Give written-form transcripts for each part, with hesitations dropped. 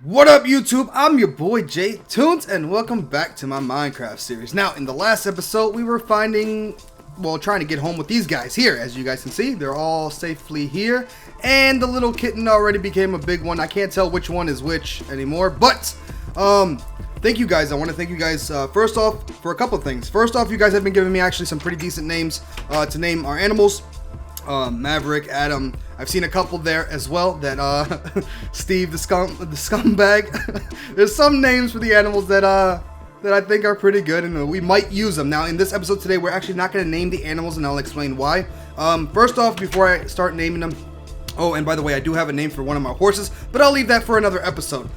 What up, YouTube? I'm your boy JTunes, and welcome back to my Minecraft series. Now, in the last episode, we were trying to get home with these guys here. As you guys can see, they're all safely here, and the little kitten already became a big one. I can't tell which one is which anymore, but thank you guys. I want to thank you guys first off for a couple of things. First off, you guys have been giving me actually some pretty decent names to name our animals. Maverick, Adam. I've seen a couple there as well. That Steve, the scumbag. There's some names for the animals that I think are pretty good, and we might use them. Now, in this episode today, we're actually not going to name the animals, and I'll explain why. First off, before I start naming them. Oh, and by the way, I do have a name for one of my horses, but I'll leave that for another episode.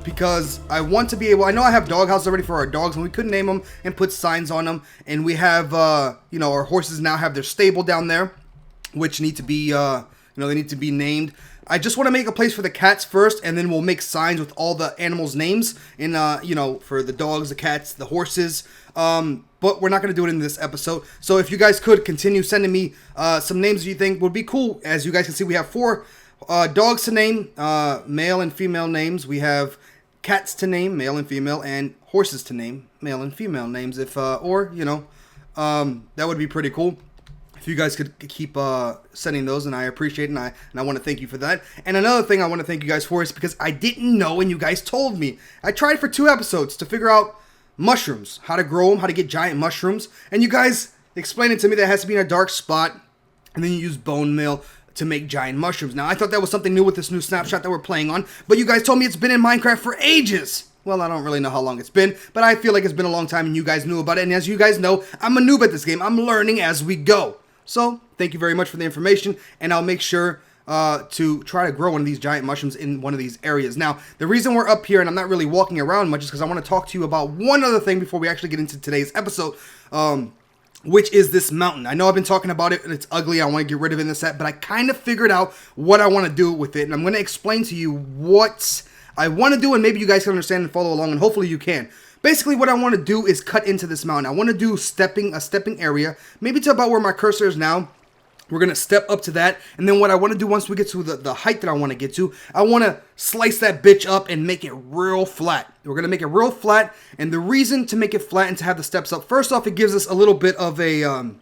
Because I want to be able, I know I have dog houses already for our dogs, and we couldn't name them and put signs on them, and we have, our horses now have their stable down there, which need to be, they need to be named. I just want to make a place for the cats first, and then we'll make signs with all the animals' names, and, for the dogs, the cats, the horses, but we're not going to do it in this episode. So if you guys could continue sending me some names you think would be cool. As you guys can see, we have 4 dogs to name, male and female names. We have cats to name, male and female, and horses to name, male and female names. If that would be pretty cool if you guys could keep sending those, and I appreciate it, and I want to thank you for that. And another thing I want to thank you guys for is because I didn't know, and you guys told me. I tried for 2 episodes to figure out mushrooms, how to grow them, how to get giant mushrooms, and you guys explained it to me that it has to be in a dark spot, and then you use bone meal to make giant mushrooms. Now, I thought that was something new with this new snapshot that we're playing on, but you guys told me it's been in Minecraft for ages. Well, I don't really know how long it's been, but I feel like it's been a long time and you guys knew about it, and as you guys know, I'm a noob at this game. I'm learning as we go. So, thank you very much for the information, and I'll make sure to try to grow one of these giant mushrooms in one of these areas. Now, the reason we're up here and I'm not really walking around much is because I want to talk to you about one other thing before we actually get into today's episode, which is this mountain. I know I've been talking about it, and it's ugly. I want to get rid of it in the set, but I kind of figured out what I want to do with it, and I'm going to explain to you what I want to do, and maybe you guys can understand and follow along, and hopefully you can. Basically, what I want to do is cut into this mountain. I want to do a stepping area, maybe to about where my cursor is now. We're going to step up to that, and then what I want to do once we get to the height that I want to get to, I want to slice that bitch up and make it real flat. We're going to make it real flat, and the reason to make it flat and to have the steps up, first off, it gives us a little bit of a,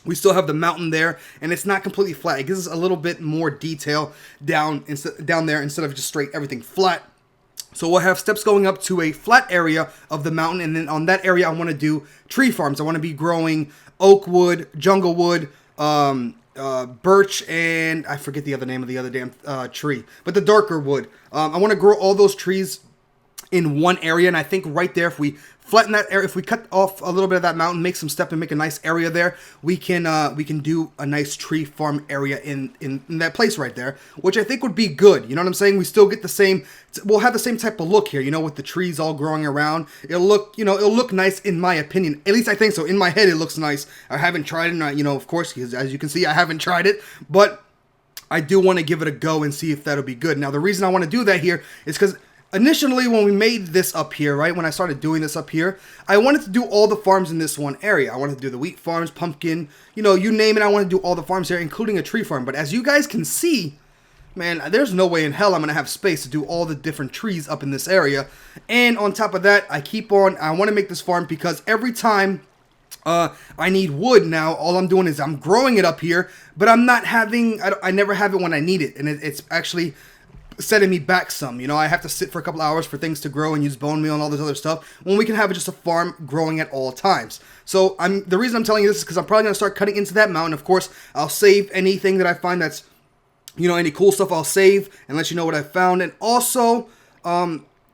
we still have the mountain there, and it's not completely flat. It gives us a little bit more detail down there instead of just straight everything flat. So we'll have steps going up to a flat area of the mountain, and then on that area I want to do tree farms. I want to be growing oak wood, jungle wood, birch, and I forget the other name of the other damn tree, but the darker wood. I want to grow all those trees in one area, and I think right there, if we flatten that area, if we cut off a little bit of that mountain, make some step and make a nice area there, we can do a nice tree farm area in that place right there, which I think would be good. You know what I'm saying? We still get the same, we'll have the same type of look here, with the trees all growing around. It'll look nice in my opinion. At least I think so. In my head, it looks nice. I haven't tried it, and of course, because as you can see, I haven't tried it, but I do want to give it a go and see if that'll be good. Now, the reason I want to do that here is because initially, when we made this up here, right, when I started doing this up here, I wanted to do all the farms in this one area. I wanted to do the wheat farms, pumpkin, you name it. I want to do all the farms here, including a tree farm. But as you guys can see, man, there's no way in hell I'm going to have space to do all the different trees up in this area. And on top of that, I want to make this farm because every time I need wood now, all I'm doing is I'm growing it up here, but I never have it when I need it. And it's actually setting me back some. I have to sit for a couple hours for things to grow and use bone meal and all this other stuff when we can have just a farm growing at all times. So the reason I'm telling you this is because I'm probably going to start cutting into that mountain. Of course, I'll save anything that I find that's, any cool stuff I'll save and let you know what I found. And also,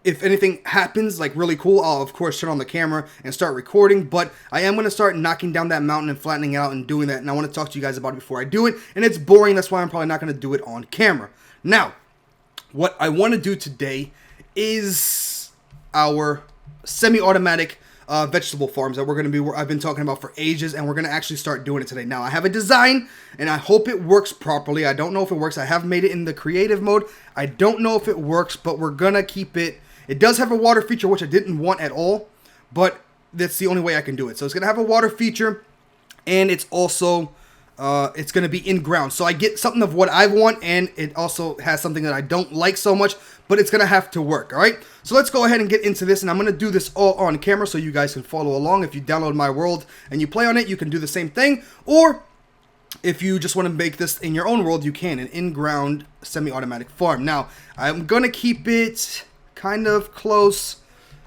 if anything happens like really cool, I'll of course turn on the camera and start recording, but I am going to start knocking down that mountain and flattening it out and doing that. And I want to talk to you guys about it before I do it. And it's boring. That's why I'm probably not going to do it on camera. Now, what I want to do today is our semi-automatic vegetable farms that I've been talking about for ages, and we're going to actually start doing it today. Now, I have a design, and I hope it works properly. I don't know if it works. I have made it in the creative mode. I don't know if it works, but we're going to keep it. It does have a water feature, which I didn't want at all, but that's the only way I can do it. So it's going to have a water feature, and it's also it's going to be in ground. So I get something of what I want, and it also has something that I don't like so much, but it's going to have to work, all right? So let's go ahead and get into this, and I'm going to do this all on camera so you guys can follow along. If you download my world and you play on it, you can do the same thing, or if you just want to make this in your own world, you can, an in-ground semi-automatic farm. Now, I'm going to keep it kind of close,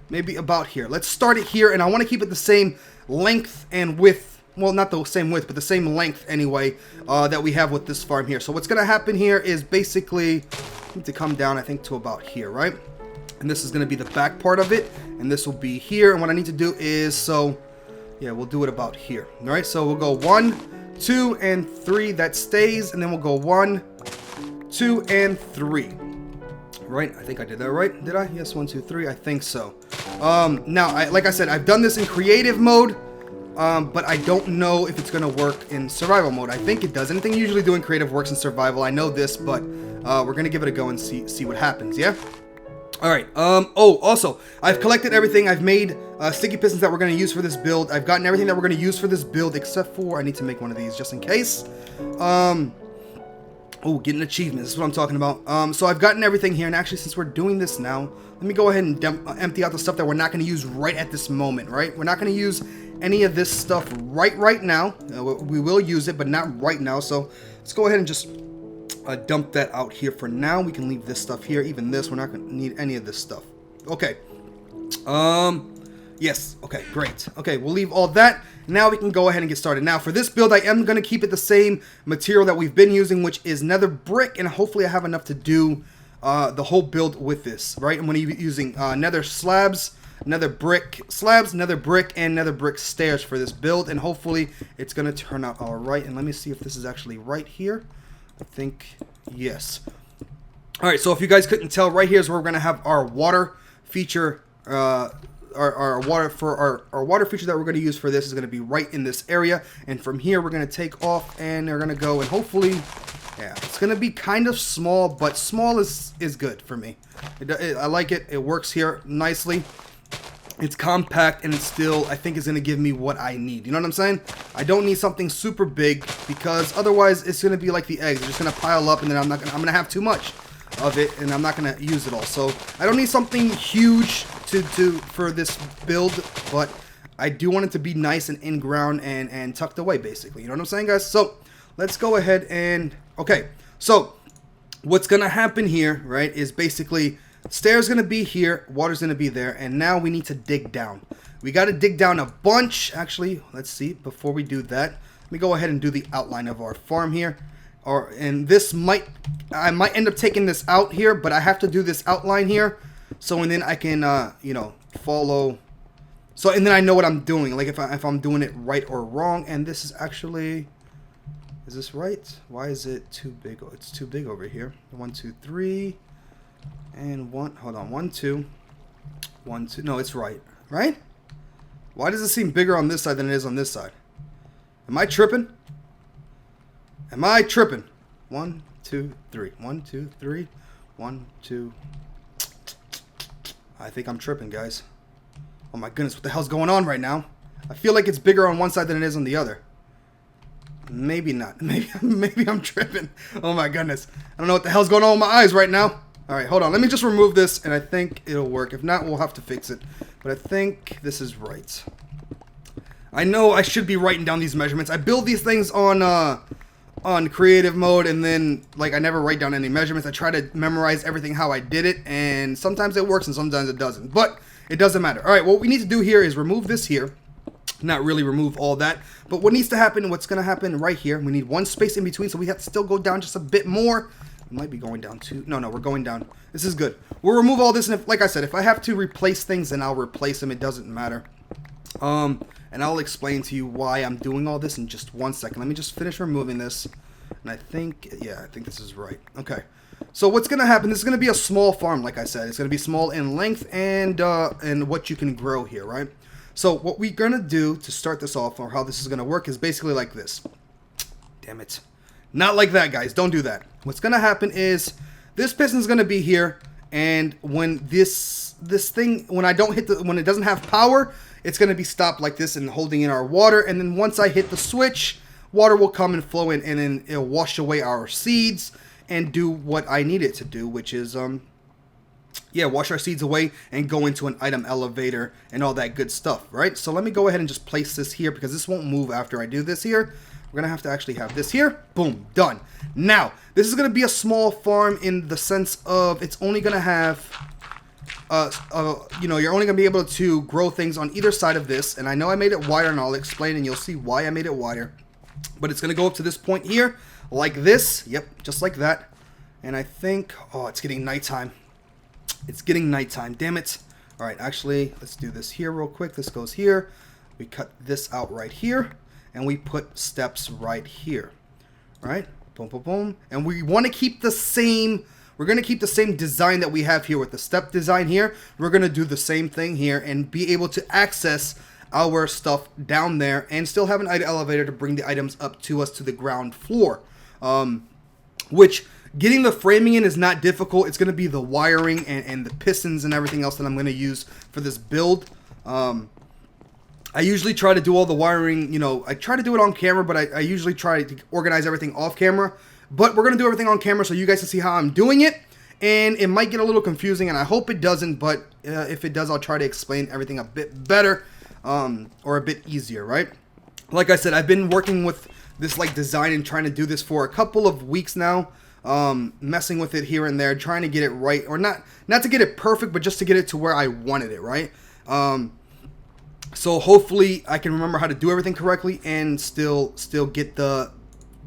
maybe about here. Let's start it here, and I want to keep it the same length and width. Well, not the same width, but the same length anyway that we have with this farm here. So what's going to happen here is basically, I need to come down, I think, to about here, right? And this is going to be the back part of it, and this will be here. And what I need to do is, so, yeah, we'll do it about here. All right, so we'll go 1, 2, and 3. That stays, and then we'll go 1, 2, and 3. Right? I think I did that right. Did I? Yes, 1, 2, 3. I think so. Now, like I said, I've done this in creative mode, but I don't know if it's going to work in survival mode. I think it does. Anything you usually do in creative works in survival. I know this, but we're going to give it a go and see what happens, yeah? Alright, oh, also, I've collected everything. I've made sticky pistons that we're going to use for this build. I've gotten everything that we're going to use for this build, except for, I need to make one of these just in case. Oh, getting achievements, this is what I'm talking about. So I've gotten everything here, and actually, since we're doing this now, let me go ahead and empty out the stuff that we're not going to use right at this moment, right? We're not going to use any of this stuff right now. We will use it, but not right now, so let's go ahead and just dump that out here for now. We can leave this stuff here, even this, we're not going to need any of this stuff. Okay. Yes, okay, great. Okay, we'll leave all that. Now we can go ahead and get started. Now, for this build, I am going to keep it the same material that we've been using, which is nether brick, and hopefully I have enough to do the whole build with this, right? I'm going to be using nether slabs, nether brick slabs, nether brick, and nether brick stairs for this build, and hopefully it's going to turn out all right. And let me see if this is actually right here. I think, yes. All right, so if you guys couldn't tell, right here is where we're going to have our water feature, our water feature that we're going to use for this is going to be right in this area, and from here we're going to take off and we're going to go, and hopefully, yeah, it's going to be kind of small, but small is good for me. I like it. It works here nicely. It's compact, and it still, I think, is going to give me what I need. You know what I'm saying? I don't need something super big, because otherwise it's going to be like the eggs. They're just going to pile up, and then I'm going to have too much of it, and I'm not going to use it all. So I don't need something huge for this build, but I do want it to be nice and in ground and tucked away, basically. You know what I'm saying, guys? So let's go ahead and, okay, so what's going to happen here, right, is basically stairs going to be here, water's going to be there, and now we need to dig down. We got to dig down a bunch. Actually, let's see, before we do that, let me go ahead and do the outline of our farm here. And this I might end up taking this out here, but I have to do this outline here, so and then I can, you know, follow. So, and then I know what I'm doing, like if I'm doing it right or wrong. And this is actually, is this right? Why is it too big? Oh, it's too big over here. 1, 2, 3, and 1. Hold on, 1, 2, 1, 2. No, it's right. Right? Why does it seem bigger on this side than it is on this side? Am I tripping? Am I tripping? 1, 2, 3. 1, 2, 3. 1, 2. I think I'm tripping, guys. Oh my goodness, what the hell's going on right now? I feel like it's bigger on one side than it is on the other. Maybe not. Maybe I'm tripping. Oh my goodness. I don't know what the hell's going on with my eyes right now. Alright, hold on. Let me just remove this, and I think it'll work. If not, we'll have to fix it. But I think this is right. I know I should be writing down these measurements. I build these things on creative mode, and then like I never write down any measurements. I try to memorize everything how I did it, and sometimes it works and sometimes it doesn't, but it doesn't matter. All right, what we need to do here is remove this here. Not really remove all that, but what needs to happen, what's going to happen right here, we need one space in between, so we have to still go down just a bit more. We might be going down too. No, we're going down. This is good. We'll remove all this, and if, like I said, if I have to replace things, then I'll replace them. It doesn't matter. And I'll explain to you why I'm doing all this in just 1 second. Let me just finish removing this. And I think, yeah, I think this is right. Okay. So what's going to happen, this is going to be a small farm, like I said. It's going to be small in length and what you can grow here, right? So what we're going to do to start this off, or how this is going to work, is basically like this. Damn it. Not like that, guys. Don't do that. What's going to happen is this piston's going to be here, and when this thing, when I don't hit when it doesn't have power, it's going to be stopped like this and holding in our water. And then once I hit the switch, water will come and flow in, and then it'll wash away our seeds and do what I need it to do, which is yeah, wash our seeds away and go into an item elevator and all that good stuff, right? So let me go ahead and just place this here, because this won't move after I do this here. We're going to have to actually have this here. Boom, done. Now, this is going to be a small farm in the sense of it's only going to have, you know, you're only going to be able to grow things on either side of this. And I know I made it wider, and I'll explain, and you'll see why I made it wider. But it's going to go up to this point here, like this. Yep, just like that. And I think, oh, it's getting nighttime. It's getting nighttime, damn it. All right, actually, let's do this here real quick. This goes here. We cut this out right here, and we put steps right here. All right, boom, boom, boom. And we want to keep the same, we're going to keep the same design that we have here with the step design here. We're going to do the same thing here and be able to access our stuff down there and still have an item elevator to bring the items up to us to the ground floor. Which... getting the framing in is not difficult. It's going to be the wiring and the pistons and everything else that I'm going to use for this build. I usually try to do all the wiring, you know, I try to do it on camera, but I usually try to organize everything off camera. But we're going to do everything on camera so you guys can see how I'm doing it. And it might get a little confusing, and I hope it doesn't, but if it does, I'll try to explain everything a bit better or a bit easier, right? Like I said, I've been working with this like design and trying to do this for a couple of weeks now. Messing with it here and there, trying to get it right, or not to get it perfect, but just to get it to where I wanted it, right? So hopefully I can remember how to do everything correctly and still get the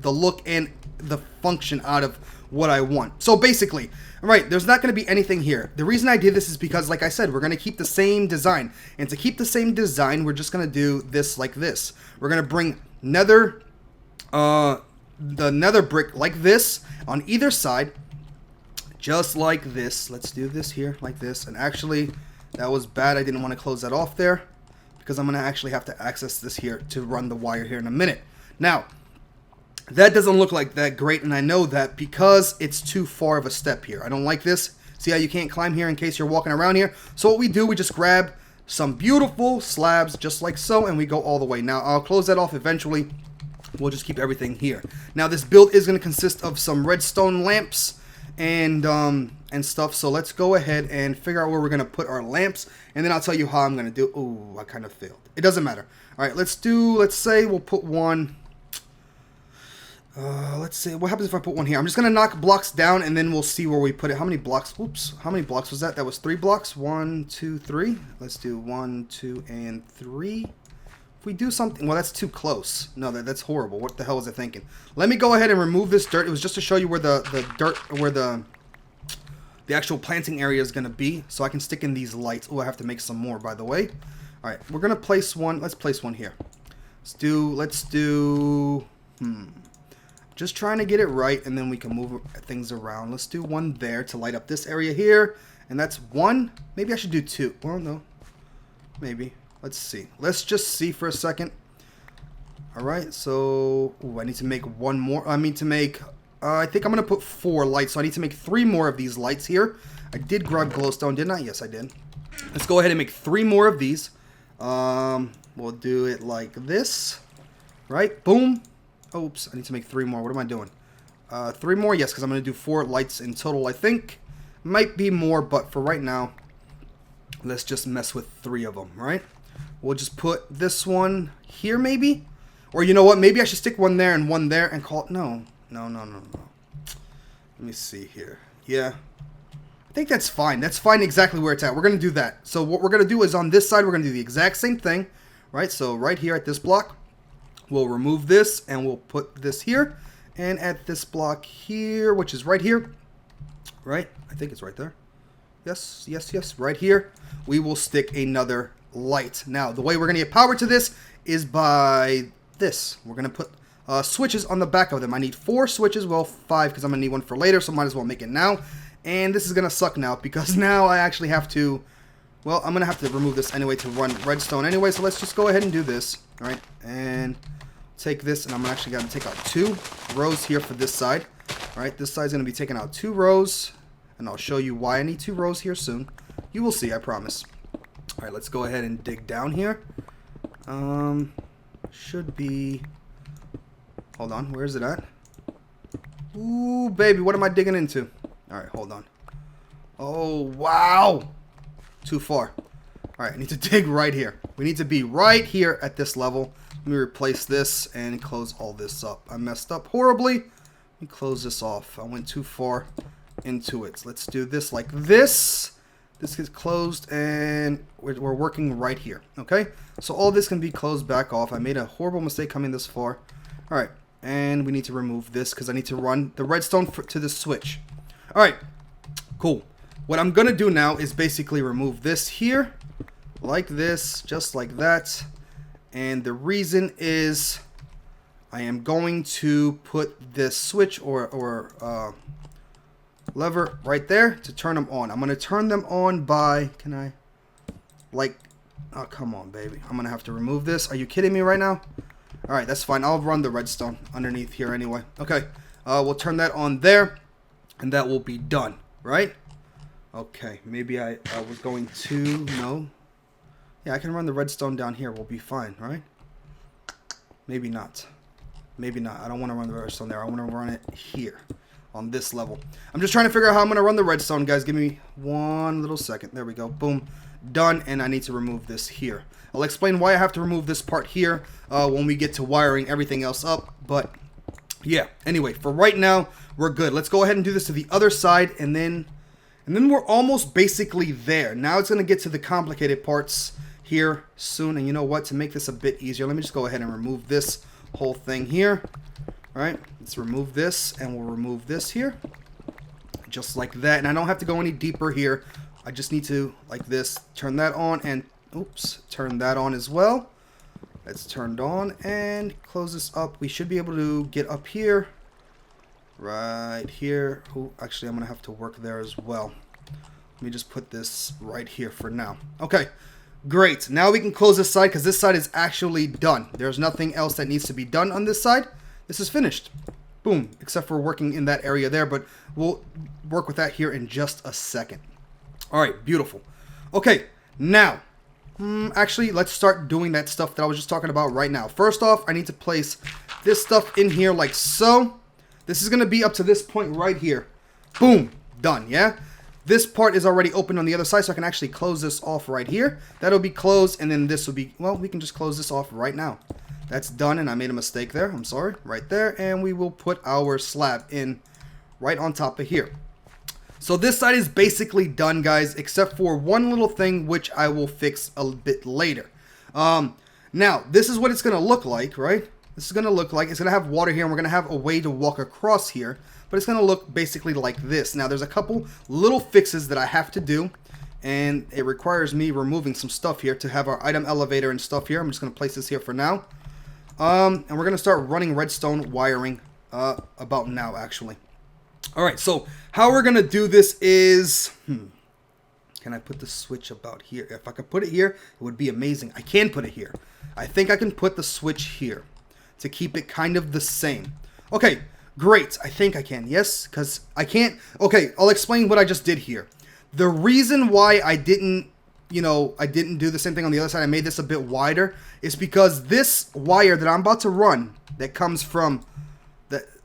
look and the function out of what I want. So basically, all right, there's not going to be anything here. The reason I did this is because, like I said, we're going to keep the same design, and to keep the same design, we're just going to do this like this. We're going to bring the nether brick like this on either side, just like this. Let's do this here like this. And actually, that was bad. I didn't want to close that off there, because I'm going to actually have to access this here to run the wire here in a minute. Now, that doesn't look like that great, and I know that because it's too far of a step here. I don't like this. See how you can't climb here in case you're walking around here? So what we do, we just grab some beautiful slabs just like so, and we go all the way. Now, I'll close that off eventually. We'll just keep everything here. Now, this build is going to consist of some redstone lamps and stuff. So let's go ahead and figure out where we're going to put our lamps, and then I'll tell you how I'm going to do. Oh, I kind of failed. It doesn't matter. All right, let's say we'll put one. Let's see. What happens if I put one here? I'm just going to knock blocks down, and then we'll see where we put it. How many blocks? Oops. How many blocks was that? That was 3 blocks. 1, 2, 3. Let's do 1, 2, and 3. We do something, well, that's too close. No, that's horrible. What the hell was I thinking? Let me go ahead and remove this dirt. It was just to show you where the dirt, where the actual planting area is going to be, so I can stick in these lights. Oh, I have to make some more, by the way. All right, we're going to place one. Let's place one here. Let's do, just trying to get it right, and then we can move things around. Let's do one there to light up this area here, and that's 1. Maybe I should do 2. Well, no, maybe. Let's see. Let's just see for a second. Alright, so... ooh, I need to make one more. I think I'm going to put 4 lights. So I need to make 3 more of these lights here. I did grab glowstone, didn't I? Yes, I did. Let's go ahead and make 3 more of these. We'll do it like this. Right? Boom. Oops, I need to make 3 more. What am I doing? 3 more? Yes, because I'm going to do 4 lights in total, I think. Might be more, but for right now, let's just mess with 3 of them, right? We'll just put this one here, maybe? Or you know what? Maybe I should stick one there and one there and call it... No. Let me see here. Yeah. I think that's fine. That's fine exactly where it's at. We're going to do that. So what we're going to do is on this side, we're going to do the exact same thing. Right? So right here at this block, we'll remove this and we'll put this here. And at this block here, which is right here. Right? I think it's right there. Yes. Right here, we will stick another light. Now, the way we're going to get power to this is by this. We're going to put switches on the back of them. I need 4 switches. Well, 5 because I'm going to need one for later, so might as well make it now. And this is going to suck now because now I actually have to... well, I'm going to have to remove this anyway to run redstone anyway, so let's just go ahead and do this. All right, and take this, and I'm actually going to take out 2 rows here for this side. All right, this side's going to be taking out 2 rows, and I'll show you why I need 2 rows here soon. You will see, I promise. All right, let's go ahead and dig down here. Should be Hold on. Where is it at? Ooh, baby. What am I digging into? All right, hold on. Oh, wow. Too far. All right, I need to dig right here. We need to be right here at this level. Let me replace this and close all this up. I messed up horribly. Let me close this off. I went too far into it. So let's do this like this. This gets closed, and we're working right here. Okay? So all this can be closed back off. I made a horrible mistake coming this far. All right, and we need to remove this because I need to run the redstone to the switch. All right, cool. What I'm going to do now is basically remove this here. Like this, just like that. And the reason is I am going to put this switch or lever right there to turn them on. I'm going to turn them on by, can I, like, oh, come on, baby. I'm going to have to remove this. Are you kidding me right now? All right, that's fine. I'll run the redstone underneath here anyway. Okay, we'll turn that on there, and that will be done, right? Okay, maybe I was going to, no. Yeah, I can run the redstone down here. We'll be fine, right? Maybe not. Maybe not. I don't want to run the redstone there. I want to run it here on this level. I'm just trying to figure out how I'm going to run the redstone, guys. Give me one little second. There we go. Boom. Done. And I need to remove this here. I'll explain why I have to remove this part here when we get to wiring everything else up. But, yeah. Anyway, for right now, we're good. Let's go ahead and do this to the other side. And then we're almost basically there. Now it's going to get to the complicated parts here soon. And you know what, to make this a bit easier, let me just go ahead and remove this whole thing here. All right, let's remove this, and we'll remove this here just like that. And I don't have to go any deeper here. I just need to, like this, turn that on, and oops, turn that on as well. It's turned on, and close this up. We should be able to get up here, right here. Oh, actually, I'm gonna have to work there as well. Let me just put this right here for now. Okay. Great. Now we can close this side because this side is actually done. There's nothing else that needs to be done on this side. This is finished. Boom. Except for working in that area there, but we'll work with that here in just a second. All right. Beautiful. Okay. Now, actually, let's start doing that stuff that I was just talking about right now. First off, I need to place this stuff in here like so. This is going to be up to this point right here. Boom. Done. Yeah? This part is already open on the other side, so I can actually close this off right here. That'll be closed, and then this will be, well, we can just close this off right now. That's done, and I made a mistake there. I'm sorry. Right there, and we will put our slab in right on top of here. So this side is basically done, guys, except for one little thing, which I will fix a bit later. Now, this is what it's going to look like, right? This is going to look like, it's going to have water here, and we're going to have a way to walk across here. But it's going to look basically like this. Now, there's a couple little fixes that I have to do. And it requires me removing some stuff here to have our item elevator and stuff here. I'm just going to place this here for now. And we're going to start running redstone wiring about now, actually. Alright, so how we're going to do this is... Can I put the switch about here? If I could put it here, it would be amazing. I can put it here. I think I can put the switch here to keep it kind of the same. Okay. Great, I think I can, yes, because I can't, okay, I'll explain what I just did here. The reason why I didn't do the same thing on the other side, I made this a bit wider, is because this wire that I'm about to run, that comes from,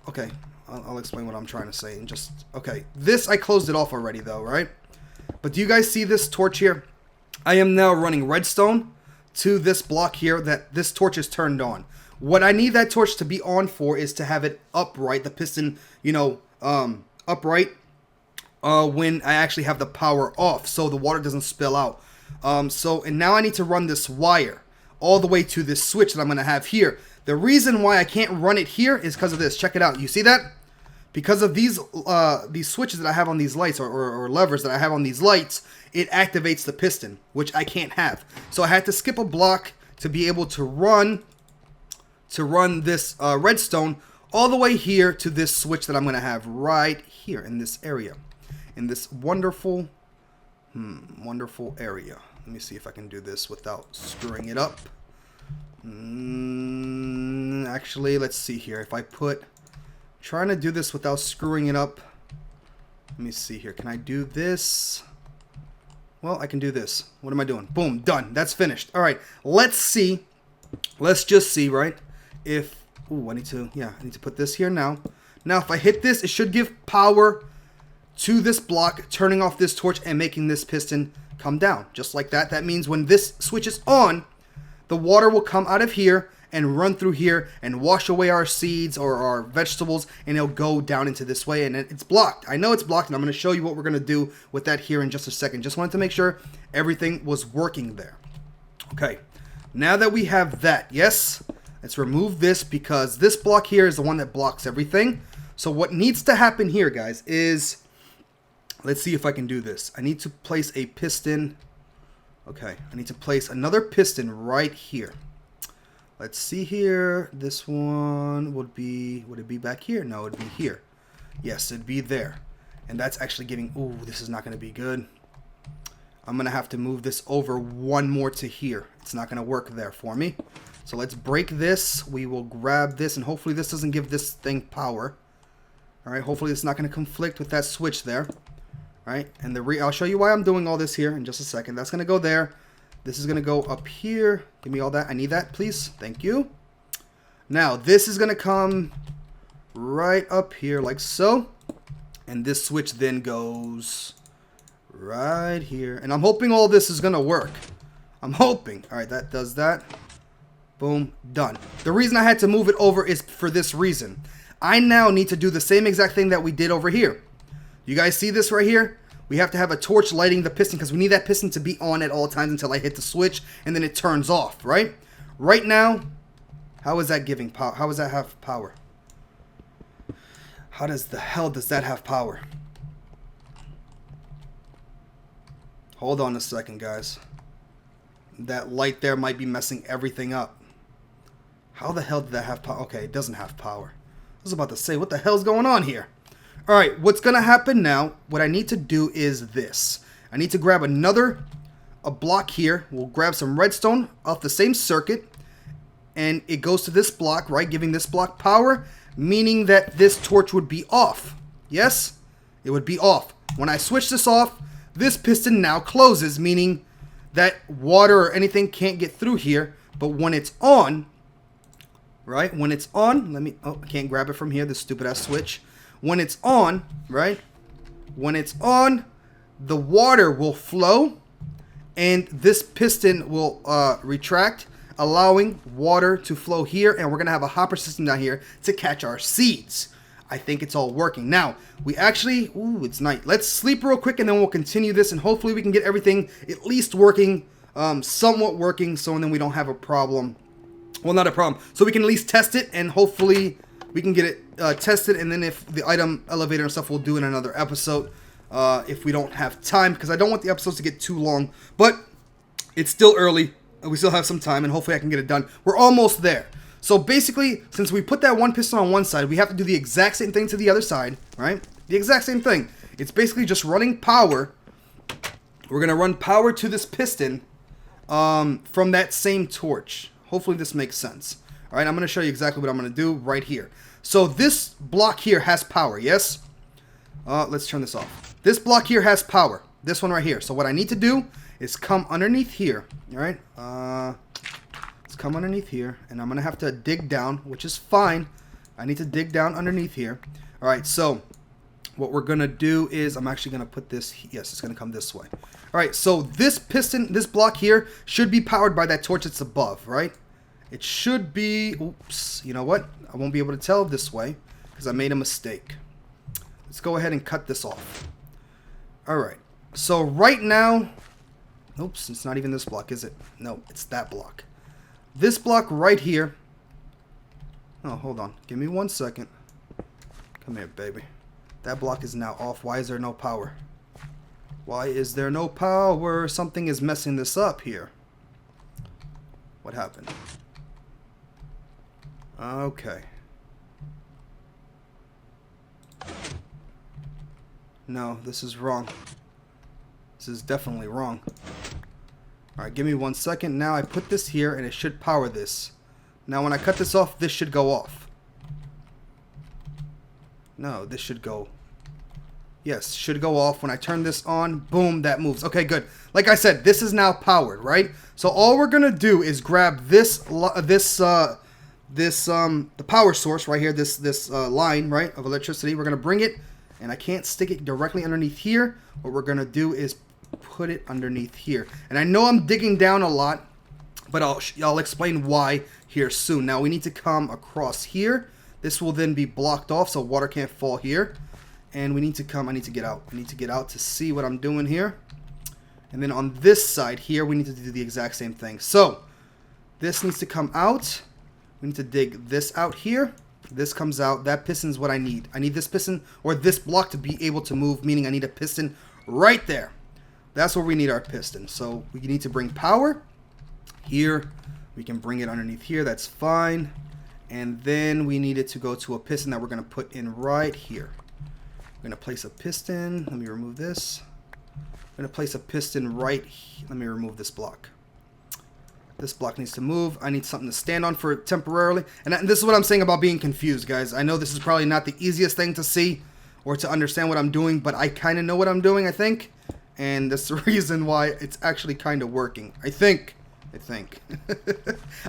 okay, I'll explain what I'm trying to say, and just, okay, this, I closed it off already though, right? But do you guys see this torch here? I am now running redstone to this block here that this torch is turned on. What I need that torch to be on for is to have it upright, the piston, upright when I actually have the power off so the water doesn't spill out. And now I need to run this wire all the way to this switch that I'm going to have here. The reason why I can't run it here is because of this. Check it out. You see that? Because of these switches that I have on these lights or levers that I have on these lights, it activates the piston, which I can't have. So I had to skip a block to be able to run this redstone all the way here to this switch that I'm going to have right here in this area. In this wonderful area. Let me see if I can do this without screwing it up. Actually, let's see here. If I trying to do this without screwing it up. Let me see here. Can I do this? Well, I can do this. What am I doing? Boom, done. That's finished. All right, let's see. Let's just see, right? If Ooh, I need to put this here now. Now, if I hit this, it should give power to this block, turning off this torch and making this piston come down. Just like that. That means when this switch is on, the water will come out of here and run through here and wash away our seeds or our vegetables, and it'll go down into this way, and it's blocked. I know it's blocked, and I'm going to show you what we're going to do with that here in just a second. Just wanted to make sure everything was working there. Okay, now that we have that, yes, let's remove this because this block here is the one that blocks everything. So what needs to happen here, guys, is, let's see if I can do this. I need to place a piston. Okay, I need to place another piston right here. Let's see here. This one would it be back here? No, it'd be here. Yes, it'd be there. And that's actually giving, ooh, this is not going to be good. I'm going to have to move this over one more to here. It's not going to work there for me. So let's break this. We will grab this, and hopefully this doesn't give this thing power. All right, hopefully it's not going to conflict with that switch there. All right, and I'll show you why I'm doing all this here in just a second. That's going to go there. This is going to go up here. Give me all that. I need that, please. Thank you. Now, this is going to come right up here like so. And this switch then goes right here. And I'm hoping all this is going to work. I'm hoping. All right, that does that. Boom, done. The reason I had to move it over is for this reason. I now need to do the same exact thing that we did over here. You guys see this right here? We have to have a torch lighting the piston because we need that piston to be on at all times until I hit the switch and then it turns off, right? Right now, how is that giving power? How does that have power? How does the hell does that have power? Hold on a second, guys. That light there might be messing everything up. How the hell did that have power? Okay, it doesn't have power. I was about to say, what the hell's going on here? All right, what's going to happen now, what I need to do is this. I need to grab a block here. We'll grab some redstone off the same circuit, and it goes to this block, right, giving this block power, meaning that this torch would be off. Yes, it would be off. When I switch this off, this piston now closes, meaning that water or anything can't get through here. But when it's on, right, when it's on, I can't grab it from here, this stupid ass switch. When it's on, right, when it's on, the water will flow and this piston will retract, allowing water to flow here, and we're going to have a hopper system down here to catch our seeds. I think it's all working. Now, we actually, ooh, it's night. Let's sleep real quick and then we'll continue this, and hopefully we can get everything at least working, somewhat working, so then we don't have a problem. Well, not a problem. So we can at least test it, and hopefully we can get it tested, and then if the item elevator and stuff, we'll do in another episode if we don't have time, because I don't want the episodes to get too long. But it's still early. We still have some time, and hopefully I can get it done. We're almost there. So basically, since we put that one piston on one side, we have to do the exact same thing to the other side, right? The exact same thing. It's basically just running power. We're going to run power to this piston from that same torch. Hopefully this makes sense. All right, I'm going to show you exactly what I'm going to do right here. So this block here has power, yes? Let's turn this off. This block here has power. This one right here. So what I need to do is come underneath here. All right? Let's come underneath here. And I'm going to have to dig down, which is fine. I need to dig down underneath here. All right, so what we're going to do is I'm actually going to put this, yes, it's going to come this way. All right, so this piston, this block here should be powered by that torch that's above, right? It should be, oops, you know what? I won't be able to tell this way because I made a mistake. Let's go ahead and cut this off. All right, so right now, oops, it's not even this block, is it? No, it's that block. This block right here. Oh, hold on. Give me 1 second. Come here, baby. That block is now off. Why is there no power? Why is there no power? Something is messing this up here. What happened? Okay. No, this is wrong. This is definitely wrong. Alright, give me 1 second. Now I put this here and it should power this. Now when I cut this off, this should go off. No, this should go. Yes, should go off. When I turn this on, boom, that moves. Okay, good. Like I said, this is now powered, right? So all we're going to do is grab this this the power source right here, this line, right, of electricity. We're going to bring it, and I can't stick it directly underneath here. What we're going to do is put it underneath here. And I know I'm digging down a lot, but I'll explain why here soon. Now we need to come across here. This will then be blocked off so water can't fall here. And we need to come, I need to get out. I need to get out to see what I'm doing here. And then on this side here, we need to do the exact same thing. So this needs to come out. We need to dig this out here. This comes out. That piston is what I need. I need this piston or this block to be able to move, meaning I need a piston right there. That's where we need our piston. So we need to bring power here. We can bring it underneath here. That's fine. And then we need it to go to a piston that we're going to put in right here. I'm going to place a piston. Let me remove this. I'm going to place a piston right here. Let me remove this block. This block needs to move. I need something to stand on for temporarily. And this is what I'm saying about being confused, guys. I know this is probably not the easiest thing to see or to understand what I'm doing, but I kind of know what I'm doing, I think. And that's the reason why it's actually kind of working. I think.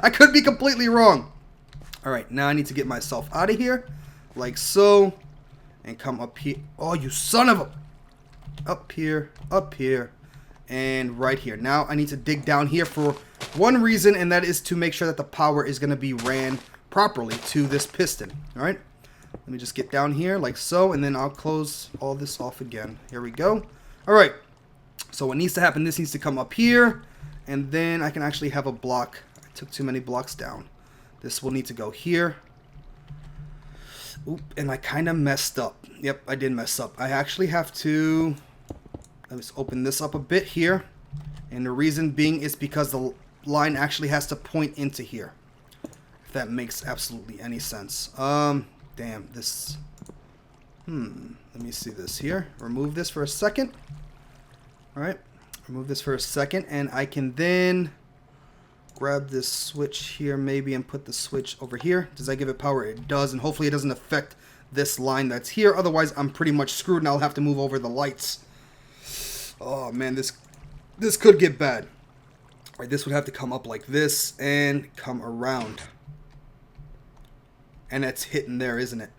I could be completely wrong. Alright, now I need to get myself out of here. Like so. And come up here. Oh, you son of a... Up here, and right here. Now I need to dig down here for one reason, and that is to make sure that the power is going to be ran properly to this piston. Alright, let me just get down here like so, and then I'll close all this off again. Here we go. Alright, so what needs to happen, this needs to come up here, and then I can actually have a block. I took too many blocks down. This will need to go here. Oop, and I kind of messed up. Yep, I did mess up. I actually have to... Let's open this up a bit here. And the reason being is because the line actually has to point into here. If that makes absolutely any sense. Damn, this... Let me see this here. Remove this for a second. Alright, remove this for a second. And I can then grab this switch here maybe and put the switch over here. Does that give it power? It does, and hopefully it doesn't affect this line that's here. Otherwise, I'm pretty much screwed and I'll have to move over the lights. Oh man, this could get bad. Alright, this would have to come up like this and come around. And it's hitting there, isn't it?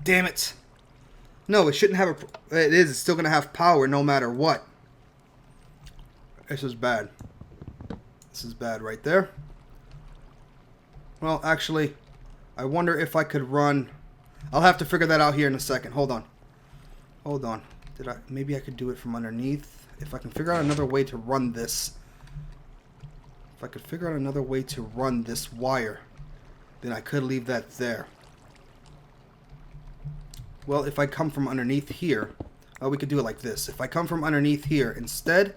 Damn it. No, it shouldn't have a... It is. It's still going to have power no matter what. This is bad. This is bad right there. Well, actually, I wonder if I could run... I'll have to figure that out here in a second. Hold on. Hold on. Maybe I could do it from underneath. If I can figure out another way to run this. If I could figure out another way to run this wire, then I could leave that there. Well, if I come from underneath here, we could do it like this. If I come from underneath here instead,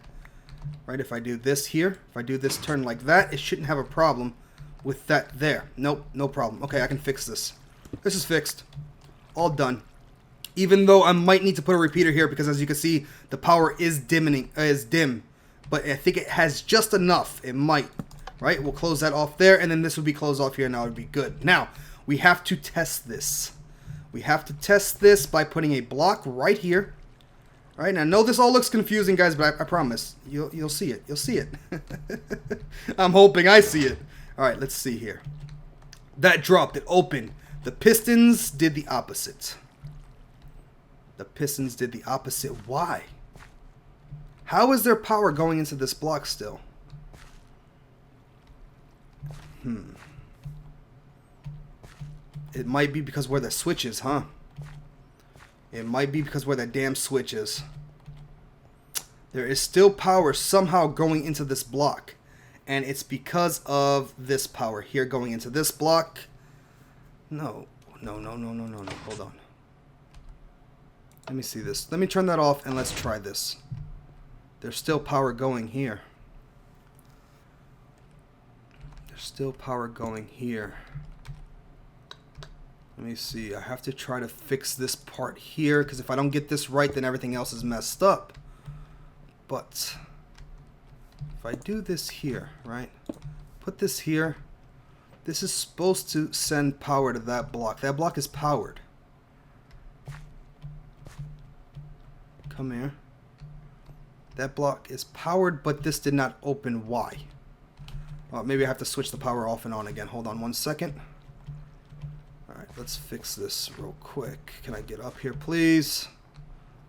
right, if I do this here, if I do this turn like that, it shouldn't have a problem with that there. Nope, no problem. Okay, I can fix this. This is fixed. All done. Even though I might need to put a repeater here because as you can see, the power is dim. But I think it has just enough. It might. Right? We'll close that off there, and then this would be closed off here, and that would be good. Now, we have to test this. We have to test this by putting a block right here. All right, now I know this all looks confusing, guys, but I promise you'll see it. You'll see it. I'm hoping I see it. All right, let's see here. That dropped. It opened. The pistons did the opposite. The pistons did the opposite. Why? How is there power going into this block still? It might be because where the switch is, huh? It might be because where that damn switch is. There is still power somehow going into this block. And it's because of this power here going into this block. No. Hold on. Let me see this. Let me turn that off and let's try this. There's still power going here. There's still power going here. Let me see. I have to try to fix this part here because if I don't get this right, then everything else is messed up. But if I do this here, right? Put this here. This is supposed to send power to that block. That block is powered. Come here. That block is powered, but this did not open. Why? Maybe I have to switch the power off and on again. Hold on 1 second. Alright, let's fix this real quick. Can I get up here, please?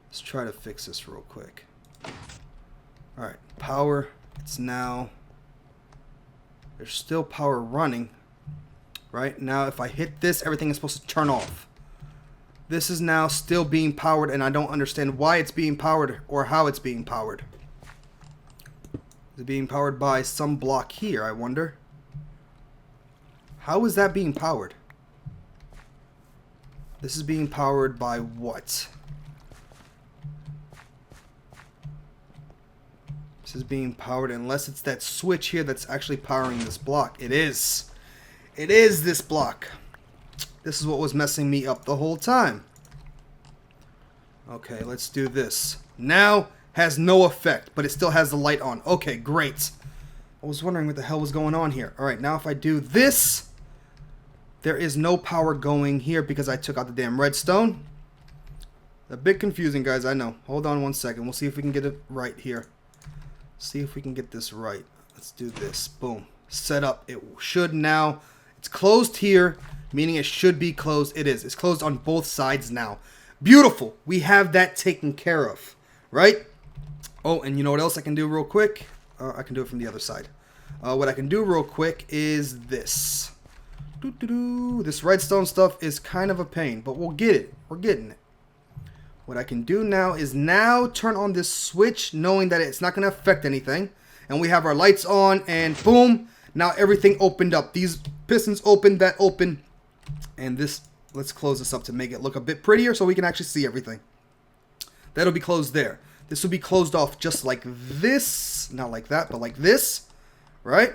Let's try to fix this real quick. Alright, power. It's now... There's still power running. Right? Now, if I hit this, everything is supposed to turn off. This is now still being powered, and I don't understand why it's being powered or how it's being powered. Is it being powered by some block here, I wonder? How is that being powered? This is being powered by what? This is being powered, unless it's that switch here that's actually powering this block. It is. It is this block. This is what was messing me up the whole time. Okay, let's do this. Now has no effect, but it still has the light on. Okay, great. I was wondering what the hell was going on here. Alright, now if I do this, there is no power going here because I took out the damn redstone. A bit confusing, guys, I know. Hold on 1 second. We'll see if we can get it right here. See if we can get this right. Let's do this. Boom. Set up. It should now... It's closed here, meaning it should be closed. It is. It's closed on both sides now. Beautiful. We have that taken care of, right? Oh, and you know what else I can do real quick? I can do it from the other side. What I can do real quick is this. This redstone stuff is kind of a pain, but we'll get it. We're getting it. What I can do now is now turn on this switch, knowing that it's not going to affect anything. And we have our lights on, and boom. Now everything opened up. These pistons opened, that opened. And this, let's close this up to make it look a bit prettier so we can actually see everything. That'll be closed there. This will be closed off just like this. Not like that, but like this. Right?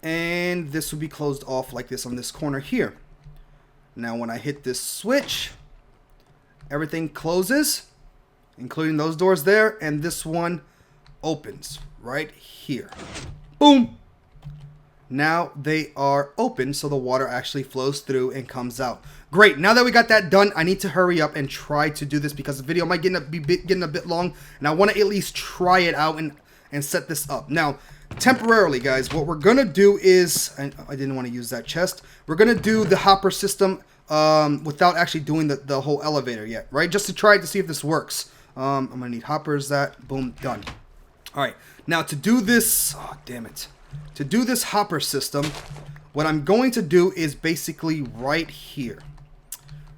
And this will be closed off like this on this corner here. Now when I hit this switch, everything closes, including those doors there. And this one opens right here. Boom! Now they are open, so the water actually flows through and comes out. Great. Now that we got that done, I need to hurry up and try to do this because the video might be getting a bit long, and I want to at least try it out and set this up. Now, temporarily, guys, what we're going to do is... I didn't want to use that chest. We're going to do the hopper system without actually doing the whole elevator yet, right? Just to try it to see if this works. I'm going to need hoppers, that, boom, done. All right. Now, to do this... Oh, damn it. To do this hopper system, what I'm going to do is basically right here.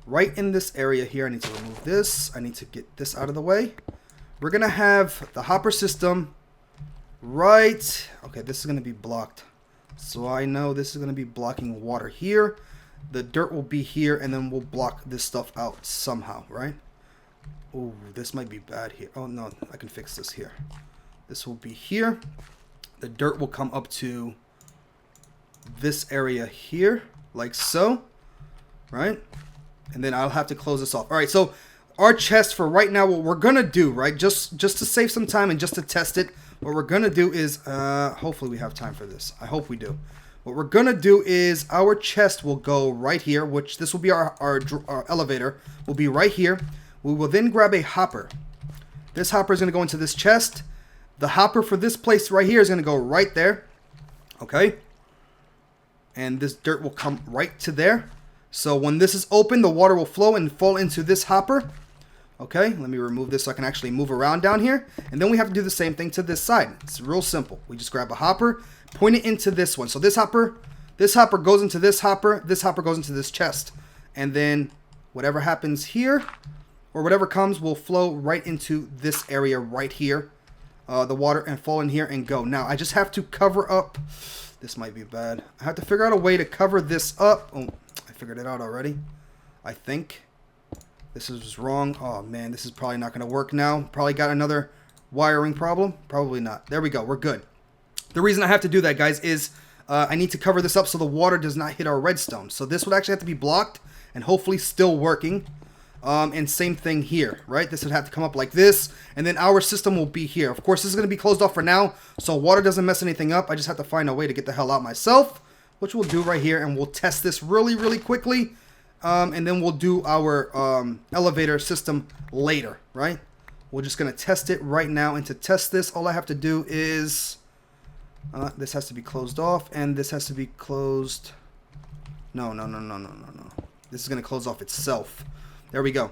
Right in this area here. I need to remove this. I need to get this out of the way. We're going to have the hopper system right... Okay, this is going to be blocked. So I know this is going to be blocking water here. The dirt will be here, and then we'll block this stuff out somehow, right? Oh, this might be bad here. Oh, no, I can fix this here. This will be here. The dirt will come up to this area here, like so, right? And then I'll have to close this off. All right, so our chest for right now, what we're going to do, right, just to save some time and just to test it, what we're going to do is, hopefully we have time for this. I hope we do. What we're going to do is our chest will go right here, which this will be our elevator, will be right here. We will then grab a hopper. This hopper is going to go into this chest. The hopper for this place right here is going to go right there. Okay. And this dirt will come right to there. So when this is open, the water will flow and fall into this hopper. Okay. Let me remove this so I can actually move around down here. And then we have to do the same thing to this side. It's real simple. We just grab a hopper, point it into this one. So this hopper goes into this hopper goes into this chest. And then whatever happens here or whatever comes will flow right into this area right here. The water and fall in here and go. Now, I just have to cover up. This might be bad. I have to figure out a way to cover this up. Oh, I figured it out already. I think. This is wrong. Oh, man, this is probably not going to work now. Probably got another wiring problem. Probably not. There we go. We're good. The reason I have to do that, guys, is I need to cover this up so the water does not hit our redstone. So this would actually have to be blocked and hopefully still working. And same thing here, right? This would have to come up like this, and then our system will be here. Of course, this is going to be closed off for now, so water doesn't mess anything up. I just have to find a way to get the hell out myself, which we'll do right here, and we'll test this really, really quickly, and then we'll do our elevator system later, right? We're just going to test it right now, and to test this, all I have to do is This has to be closed off, and this has to be closed. No. This is going to close off itself. There we go.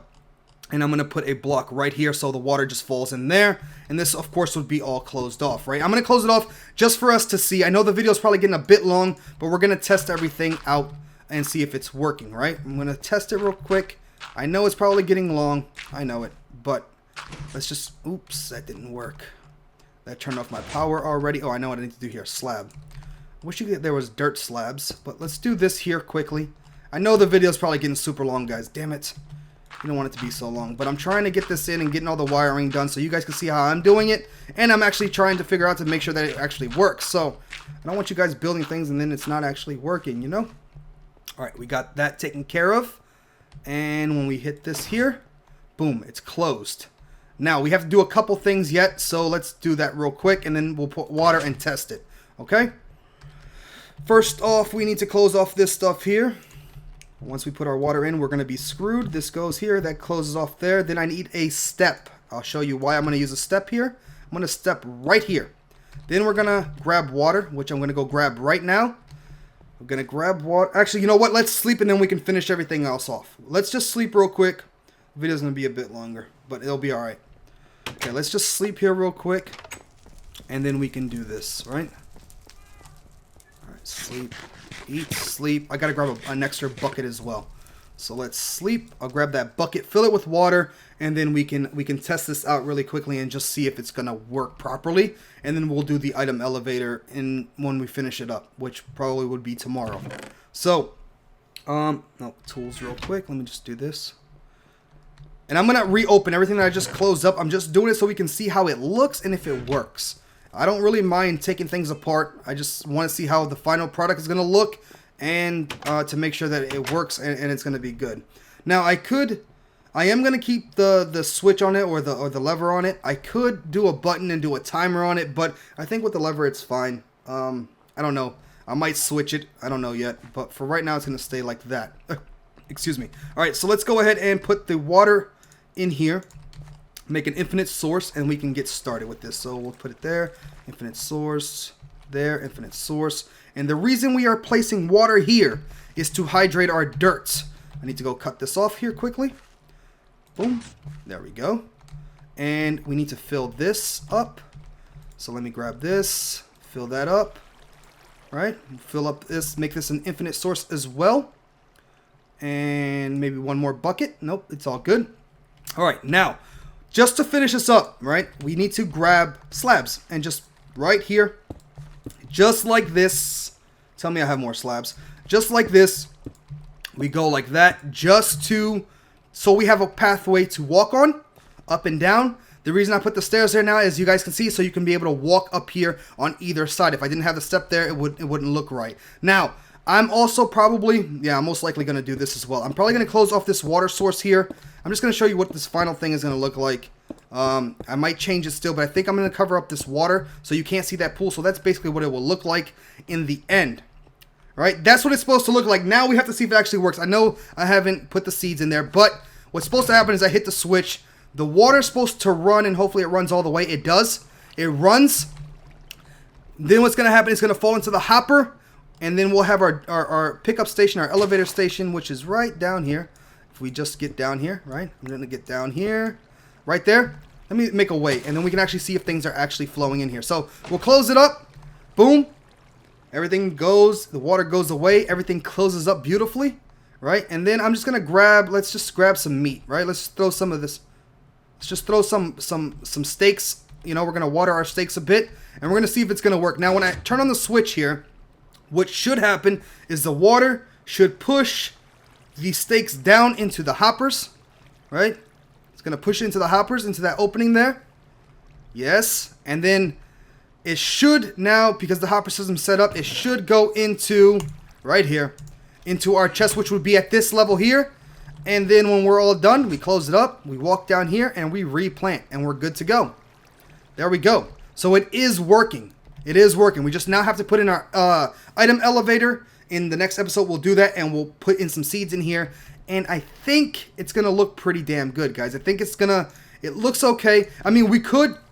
And I'm going to put a block right here so the water just falls in there. And this, of course, would be all closed off, right? I'm going to close it off just for us to see. I know the video is probably getting a bit long, but we're going to test everything out and see if it's working, right? I'm going to test it real quick. I know it's probably getting long. I know it. But let's just... Oops, that didn't work. That turned off my power already. Oh, I know what I need to do here. Slab. Wish there was dirt slabs. But let's do this here quickly. I know the video is probably getting super long, guys. Damn it. You don't want it to be so long. But I'm trying to get this in and getting all the wiring done so you guys can see how I'm doing it. And I'm actually trying to figure out to make sure that it actually works. So I don't want you guys building things and then it's not actually working, you know? Alright, we got that taken care of. And when we hit this here, boom, it's closed. Now, we have to do a couple things yet, so let's do that real quick, and then we'll put water and test it, okay? First off, we need to close off this stuff here. Once we put our water in, we're going to be screwed. This goes here, that closes off there. Then I need a step. I'll show you why I'm going to use a step here. I'm going to step right here. Then we're going to grab water, which I'm going to go grab right now. We're going to grab water. Actually, you know what? Let's sleep, and then we can finish everything else off. Let's just sleep real quick. The video's going to be a bit longer, but it'll be alright. Okay, let's just sleep here real quick, and then we can do this, right? Alright, sleep, eat, sleep. I gotta grab an extra bucket as well. So let's sleep. I'll grab that bucket, fill it with water, and then we can test this out really quickly and just see if it's gonna work properly. And then we'll do the item elevator when we finish it up, which probably would be tomorrow. So, no, tools real quick. Let me just do this. And I'm going to reopen everything that I just closed up. I'm just doing it so we can see how it looks and if it works. I don't really mind taking things apart. I just want to see how the final product is going to look and to make sure that it works and it's going to be good. Now, I am going to keep the switch on it or the lever on it. I could do a button and do a timer on it, but I think with the lever it's fine. I don't know. I might switch it. I don't know yet. But for right now, it's going to stay like that. Excuse me. All right, so let's go ahead and put the water in here, make an infinite source, and we can get started with this. So we'll put it there, infinite source, there, infinite source. And the reason we are placing water here is to hydrate our dirt. I need to go cut this off here quickly. Boom, there we go. And we need to fill this up. So let me grab this, fill that up, right? Fill up this, make this an infinite source as well. And maybe one more bucket. Nope, it's all good. All right, now, just to finish this up, right, we need to grab slabs. And just right here, just like this. Tell me I have more slabs. Just like this, we go like that so we have a pathway to walk on, up and down. The reason I put the stairs there now, as you guys can see, so you can be able to walk up here on either side. If I didn't have the step there, it wouldn't look right. Now, I'm also probably, I'm most likely going to do this as well. I'm probably going to close off this water source here. I'm just going to show you what this final thing is going to look like. I might change it still, but I think I'm going to cover up this water so you can't see that pool. So that's basically what it will look like in the end. All right, that's what it's supposed to look like. Now we have to see if it actually works. I know I haven't put the seeds in there, but what's supposed to happen is I hit the switch. The water's supposed to run, and hopefully it runs all the way. It does. It runs. Then what's going to happen is it's going to fall into the hopper. And then we'll have our pickup station, our elevator station, which is right down here. If we just get down here, right? I'm going to get down here. Right there. Let me make a way. And then we can actually see if things are actually flowing in here. So we'll close it up. Boom. Everything goes. The water goes away. Everything closes up beautifully. Right? And then I'm just going to grab, let's just grab some meat. Right? Let's throw some of this. Let's just throw some steaks. You know, we're going to water our steaks a bit. And we're going to see if it's going to work. Now, when I turn on the switch here, what should happen is the water should push the steaks down into the hoppers, right? It's going to push into the hoppers, into that opening there. Yes. And then it should now, because the hopper system set up, it should go into, right here, into our chest, which would be at this level here. And then when we're all done, we close it up, we walk down here, and we replant, and we're good to go. There we go. So it is working. It is working. We just now have to put in our item elevator. In the next episode, we'll do that, and we'll put in some seeds in here. And I think it's going to look pretty damn good, guys. I think it's going It looks okay. I mean,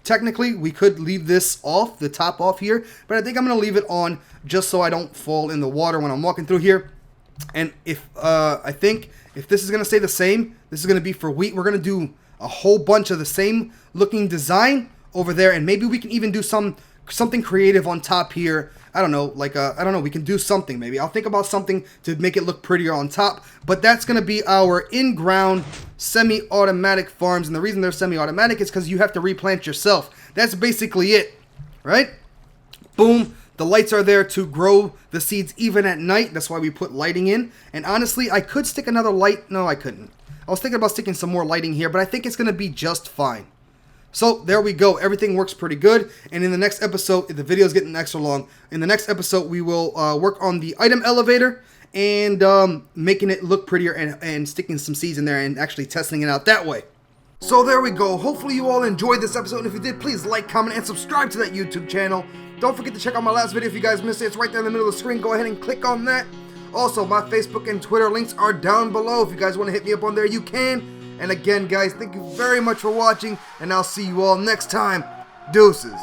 technically, we could leave this off, the top off here, but I think I'm going to leave it on just so I don't fall in the water when I'm walking through here. And I think if this is going to stay the same, this is going to be for wheat. We're going to do a whole bunch of the same looking design over there, and maybe we can even do something creative on top here. I don't know, like I don't know, we can do something maybe. I'll think about something to make it look prettier on top, but that's going to be our in-ground semi-automatic farms, and the reason they're semi-automatic is because you have to replant yourself. That's basically it, right? Boom. The lights are there to grow the seeds even at night. That's why we put lighting in. And honestly, I could stick another light. No, I couldn't. I was thinking about sticking some more lighting here, but I think it's going to be just fine. So there we go. Everything works pretty good. And in the next episode, the video is getting extra long. In the next episode, we will work on the item elevator and making it look prettier and sticking some seeds in there and actually testing it out that way. So there we go. Hopefully you all enjoyed this episode. And if you did, please like, comment, and subscribe to that YouTube channel. Don't forget to check out my last video if you guys missed it. It's right there in the middle of the screen. Go ahead and click on that. Also, my Facebook and Twitter links are down below. If you guys want to hit me up on there, you can. And again, guys, thank you very much for watching, and I'll see you all next time. Deuces.